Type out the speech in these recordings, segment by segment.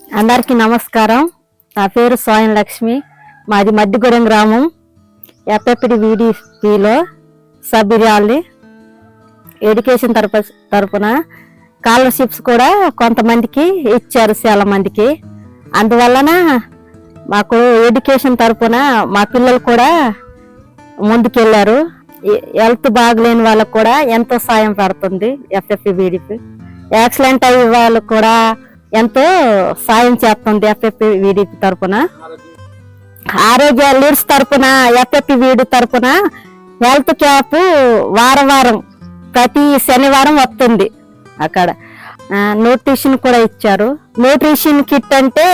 అందరికీ నమస్కారం. నా పేరు సోయం లక్ష్మి. మాది మద్దిగూడెం గ్రామం. ఎఫ్ఎఫ్డి వీడిపిలో సభ్యురాలి. ఎడ్యుకేషన్ తరపున స్కాలర్షిప్స్ కూడా కొంతమందికి ఇచ్చారు, చాలా మందికి. అందువలన మాకు ఎడ్యుకేషన్ తరపున మా పిల్లలు కూడా ముందుకెళ్ళారు. హెల్త్ బాగలేని వాళ్ళకు కూడా ఎంతో సాయం పడుతుంది ఎఫ్ఎఫ్డి వీడిపి. యాక్సిడెంట్ అయ్యే వాళ్ళకు కూడా ఎంతో సాయం చేస్తుంది ఎఫ్ఎఫ్డి వీడిపి తరపున. ఆరోగ్య లీడ్స్ తరపున ఎఫ్ఎఫ్డి వీడి తరపున హెల్త్ క్యాంప్ వారం ప్రతి శనివారం వస్తుంది. అక్కడ న్యూట్రిషన్ కూడా ఇచ్చారు. న్యూట్రిషన్ కిట్ అంటే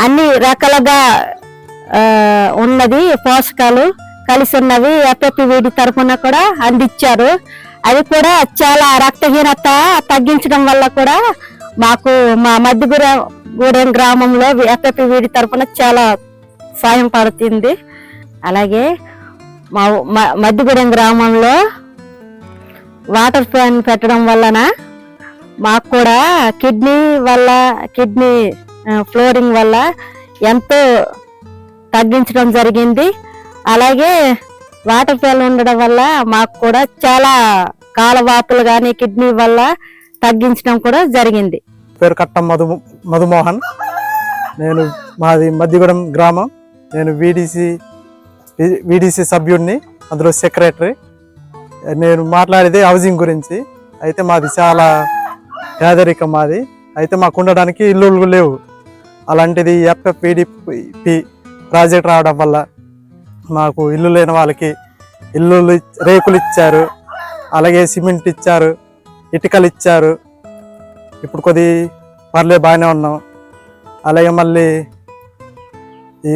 అన్ని రకాలుగా ఉన్నది, పోషకాలు కలిసి ఉన్నవి ఎఫ్ఎఫ్డి వీడి తరపున కూడా అందించారు. అది కూడా చాలా రక్తహీనత తగ్గించడం వల్ల కూడా మాకు మా మద్దిగూడెం గ్రామంలో ఎఫ్ఎఫ్డి వీడి తరపున చాలా సాయం పడుతుంది. అలాగే మా మద్దిగూడెం గ్రామంలో వాటర్ ఫ్యాన్ పెట్టడం వలన మాకు కూడా కిడ్నీ ఫ్లోరింగ్ వల్ల ఎంతో తగ్గించడం జరిగింది. అలాగే వాటర్ ఫ్యాన్ ఉండడం వల్ల మాకు కూడా చాలా కాలవాపులు కానీ కిడ్నీ వల్ల తగ్గించడం కూడా జరిగింది. పేరు కట్టం మధుమోహన్. నేను మాది మద్దిగూడెం గ్రామం. నేను వీడిసి సభ్యుడిని, అందులో సెక్రటరీ. నేను మాట్లాడేది హౌసింగ్ గురించి. అయితే మాది చాలా పేదరికం మాది. అయితే మాకు ఉండడానికి ఇల్లు లేవు. అలాంటిది ఎఫ్ఎఫ్డిపి ప్రాజెక్ట్ రావడం వల్ల మాకు ఇల్లు లేని వాళ్ళకి ఇల్లు రేకులు ఇచ్చారు, అలాగే సిమెంట్ ఇచ్చారు, ఇటుకలు ఇచ్చారు. ఇప్పుడు కొద్ది బాగానే ఉన్నాం. అలాగే మళ్ళీ ఈ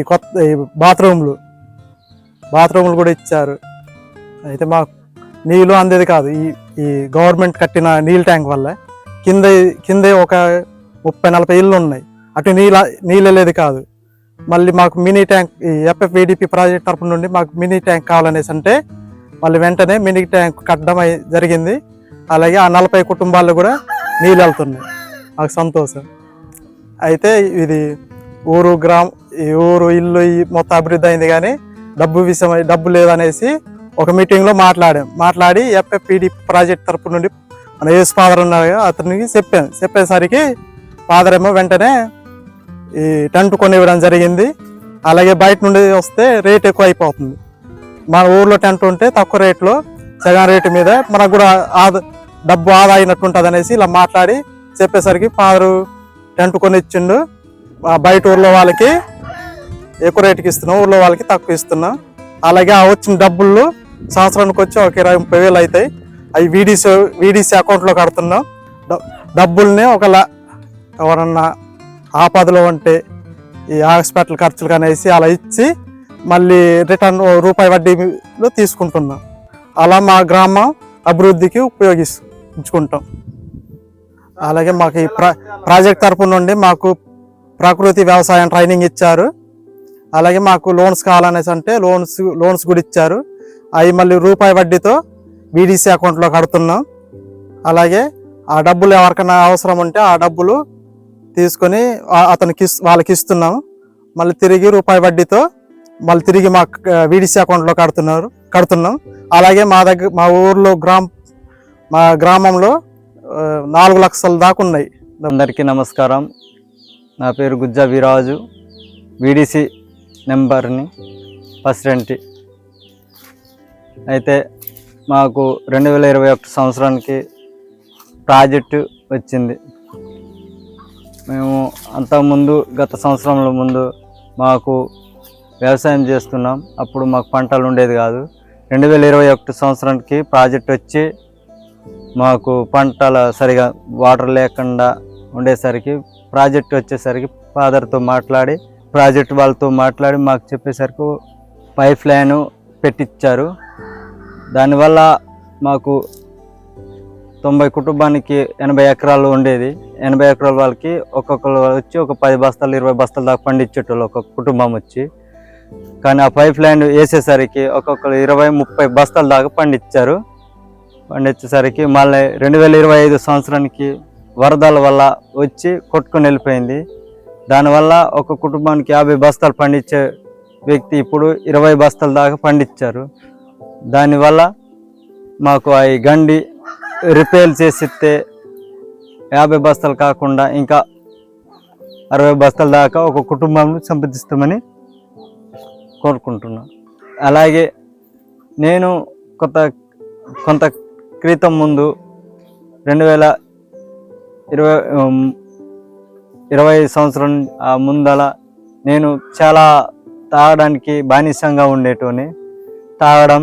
బాత్రూమ్లు కూడా ఇచ్చారు. అయితే మాకు నీళ్ళు అందేది కాదు. ఈ గవర్నమెంట్ కట్టిన నీళ్ళ ట్యాంక్ వల్ల కిందే ఒక 30-40 ఇళ్ళు ఉన్నాయి. అటు నీళ్ళు వెళ్ళేది కాదు. మళ్ళీ మాకు మినీ ట్యాంక్, ఈ ఎఫ్ఎఫ్డిపి ప్రాజెక్ట్ తరపు నుండి మాకు మినీ ట్యాంక్ కావాలనేసి అంటే మళ్ళీ వెంటనే మినీ ట్యాంక్ కట్టడం జరిగింది. అలాగే ఆ 40 కుటుంబాల్లో కూడా నీళ్ళు వెళ్తున్నాయి. మాకు సంతోషం. అయితే ఇది ఈ ఊరు ఇల్లు మొత్తం అభివృద్ధి అయింది, కానీ డబ్బు లేదనేసి ఒక మీటింగ్లో మాట్లాడి ఎఫ్ఎఫ్డిపి ప్రాజెక్ట్ తరపు నుండి మన యేసు ఫాదర్ ఉన్నారు, అతనికి చెప్పేసరికి ఫాదర్ ఏమో వెంటనే ఈ టెంట్ కొని ఇవ్వడం జరిగింది. అలాగే బయట నుండి వస్తే రేట్ ఎక్కువ అయిపోతుంది. మన ఊర్లో టెంట్ ఉంటే తక్కువ రేట్లో సగం రేటు మీద మనకు కూడా డబ్బు ఆదా అయినట్టు ఉంటుంది అనేసి ఇలా మాట్లాడి చెప్పేసరికి ఫాదరు టెంట్ కొని ఇచ్చిండు. బయట ఊర్లో వాళ్ళకి ఎక్కువ రేటుకి ఇస్తున్నాం, ఊర్లో వాళ్ళకి తక్కువ ఇస్తున్నాం. అలాగే ఆ వచ్చిన డబ్బులు సంవత్సరానికి వచ్చి ఒక 20-30 వేలు అవుతాయి. అవి వీడిసి అకౌంట్లో కడుతున్నాం. డబ్బుల్ని ఎవరన్నా ఆపదలో ఉంటే ఈ హాస్పిటల్ ఖర్చులు అనేసి అలా ఇచ్చి మళ్ళీ రిటర్న్ రూపాయి వడ్డీలో తీసుకుంటున్నాం. అలా మా గ్రామం అభివృద్ధికి ఉపయోగించుకుంటాం. అలాగే మాకు ఈ ప్రాజెక్ట్ తరపు నుండి మాకు ప్రకృతి వ్యవసాయం ట్రైనింగ్ ఇచ్చారు. అలాగే మాకు లోన్స్ కావాలనేసి అంటే లోన్స్ కూడా ఇచ్చారు. అవి మళ్ళీ రూపాయి వడ్డీతో వీడిసి అకౌంట్లో కడుతున్నాం. అలాగే ఆ డబ్బులు ఎవరికైనా అవసరం ఉంటే ఆ డబ్బులు తీసుకొని వాళ్ళకి ఇస్తున్నాం. మళ్ళీ తిరిగి రూపాయి వడ్డీతో మళ్ళీ తిరిగి మా వీడిసి అకౌంట్లో కడుతున్నాం. అలాగే మా ఊర్లో మా గ్రామంలో 4 లక్షల దాకా ఉన్నాయి. అందరికీ నమస్కారం. నా పేరు గుజ్జా వీరాజు, వీడిసి నెంబర్ని ప్రెసిడెంట్. అయితే మాకు 2021 సంవత్సరానికి ప్రాజెక్టు వచ్చింది. మేము అంతకుముందు గత సంవత్సరంలో ముందు మాకు వ్యవసాయం చేస్తున్నాం. అప్పుడు మాకు పంటలు ఉండేది కాదు. 2021 సంవత్సరానికి ప్రాజెక్ట్ వచ్చి మాకు పంటల సరిగా వాటర్ లేకుండా ఉండేసరికి ప్రాజెక్ట్ వచ్చేసరికి ఫాదర్తో మాట్లాడి ప్రాజెక్ట్ వాళ్ళతో మాట్లాడి మాకు చెప్పేసరికి పైప్ లైన్ పెట్టించారు. దానివల్ల మాకు 90 కుటుంబానికి 80 ఎకరాలు ఉండేది. 80 ఎకరాల వాళ్ళకి ఒక్కొక్కరు వచ్చి ఒక 10 బస్తాలు 20 బస్తాలు దాకా పండించేటోళ్ళు ఒక్కొక్క కుటుంబం వచ్చి. కానీ ఆ పైప్ లైన్ వేసేసరికి ఒక్కొక్కరు 20-30 బస్తాల దాకా పండించేసరికి మళ్ళీ 2025 సంవత్సరానికి వరదల వల్ల వచ్చి కొట్టుకుని వెళ్ళిపోయింది. దానివల్ల ఒక కుటుంబానికి 50 బస్తాలు పండించే వ్యక్తి ఇప్పుడు 20 బస్తాల దాకా పండించారు. దానివల్ల మాకు అవి గండి రిపేర్ చేసిస్తే 50 బస్తాలు కాకుండా ఇంకా 60 బస్తాల దాకా ఒక కుటుంబాన్ని సంపాదిస్తామని కోరుకుంటున్నాను. అలాగే నేను కొంత క్రితం ముందు 2020 సంవత్సరం ముందల నేను చాలా తాగడానికి బానిసంగా ఉండేటోని, తాగడం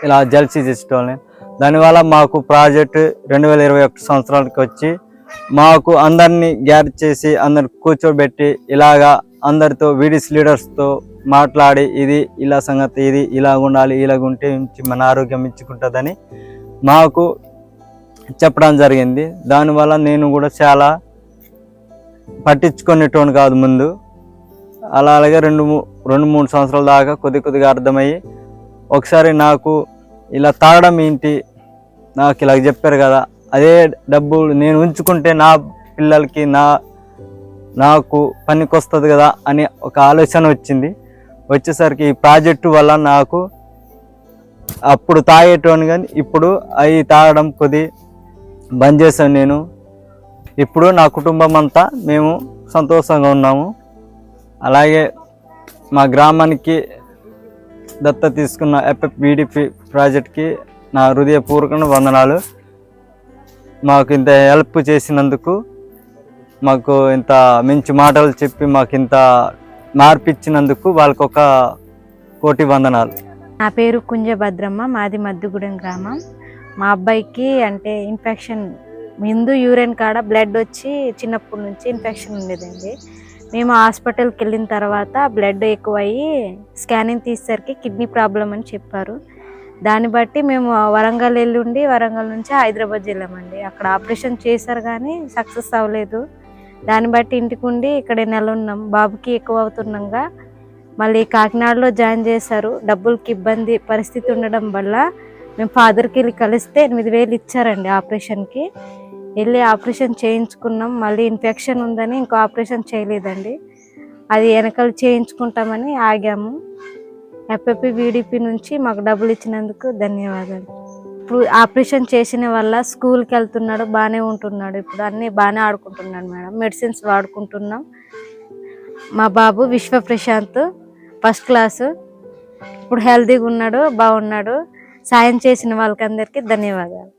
ఇలా జల్సీ చేసేటోని. దానివల్ల మాకు ప్రాజెక్టు 2021 సంవత్సరానికి వచ్చి మాకు అందరినీ గ్యాదర్ చేసి అందరు కూర్చోబెట్టి ఇలాగా అందరితో వీడిస్ లీడర్స్తో మాట్లాడి ఇది ఇలా సంగతి, ఇది ఇలా ఉండాలి, ఇలాగ ఉంటే మన ఆరోగ్యం ఇచ్చుకుంటుందని మాకు చెప్పడం జరిగింది. దానివల్ల నేను కూడా చాలా పట్టించుకునేటోని కాదు ముందు. అలాగే 2-3 సంవత్సరాల దాకా కొద్దిగా అర్థమయ్యి ఒకసారి నాకు ఇలా తాగడం ఏంటి, నాకు ఇలా చెప్పారు కదా, అదే డబ్బులు నేను ఉంచుకుంటే నా పిల్లలకి నాకు పనికి వస్తుంది కదా అని ఒక ఆలోచన వచ్చింది. వచ్చేసరికి ఈ ప్రాజెక్టు వల్ల నాకు అప్పుడు తాగేటోని కానీ ఇప్పుడు అవి తాగడం బంద్ చేశాను నేను. ఇప్పుడు నా కుటుంబం అంతా మేము సంతోషంగా ఉన్నాము. అలాగే మా గ్రామానికి దత్తత తీసుకున్న FFVDP ప్రాజెక్ట్కి నా హృదయపూర్వక వందనాలు. మాకు ఇంత హెల్ప్ చేసినందుకు, మాకు ఇంత మంచి మాటలు చెప్పి మాకు ఇంత మార్పిచ్చినందుకు వాళ్ళకి 1,000,000 వందనాలు. నా పేరు కుంజభద్రమ్మ, మాది మద్దుగూడెం గ్రామం. మా అబ్బాయికి అంటే ఇన్ఫెక్షన్, ముందు యూరిన్ కాడ బ్లడ్ వచ్చి చిన్నప్పటి నుంచి ఇన్ఫెక్షన్ ఉండేదండి. మేము హాస్పిటల్కి వెళ్ళిన తర్వాత బ్లడ్ ఎక్కువయ్యి స్కానింగ్ తీసేసరికి కిడ్నీ ప్రాబ్లం అని చెప్పారు. దాన్ని బట్టి మేము వరంగల్ వెళ్ళి వరంగల్ నుంచి హైదరాబాద్ వెళ్ళామండి. అక్కడ ఆపరేషన్ చేశారు కానీ సక్సెస్ అవ్వలేదు. దాన్ని బట్టి ఇంటికి ఉండి ఇక్కడ నెల ఉన్నాం. బాబుకి ఎక్కువ అవుతున్నాగా మళ్ళీ కాకినాడలో జాయిన్ చేశారు. డబ్బులకి ఇబ్బంది పరిస్థితి ఉండడం వల్ల మేము ఫాదర్కి వెళ్ళి కలిస్తే 8,000 ఇచ్చారండి ఆపరేషన్కి. వెళ్ళి ఆపరేషన్ చేయించుకున్నాం. మళ్ళీ ఇన్ఫెక్షన్ ఉందని ఇంకో ఆపరేషన్ చేయలేదండి, అది వెనకలు చేయించుకుంటామని ఆగాము. FFVDP నుంచి మాకు డబ్బులు ఇచ్చినందుకు ధన్యవాదాలు. ఇప్పుడు ఆపరేషన్ చేసిన వల్ల స్కూల్కి వెళ్తున్నాడు, బాగానే ఉంటున్నాడు. ఇప్పుడు అన్నీ బాగానే ఆడుకుంటున్నాడు మేడం. మెడిసిన్స్ వాడుకుంటున్నాం. మా బాబు విశ్వప్రశాంత్ ఫస్ట్ క్లాసు, ఇప్పుడు హెల్తీగా ఉన్నాడు, బాగున్నాడు. సాయం చేసిన వాళ్ళకందరికీ ధన్యవాదాలు.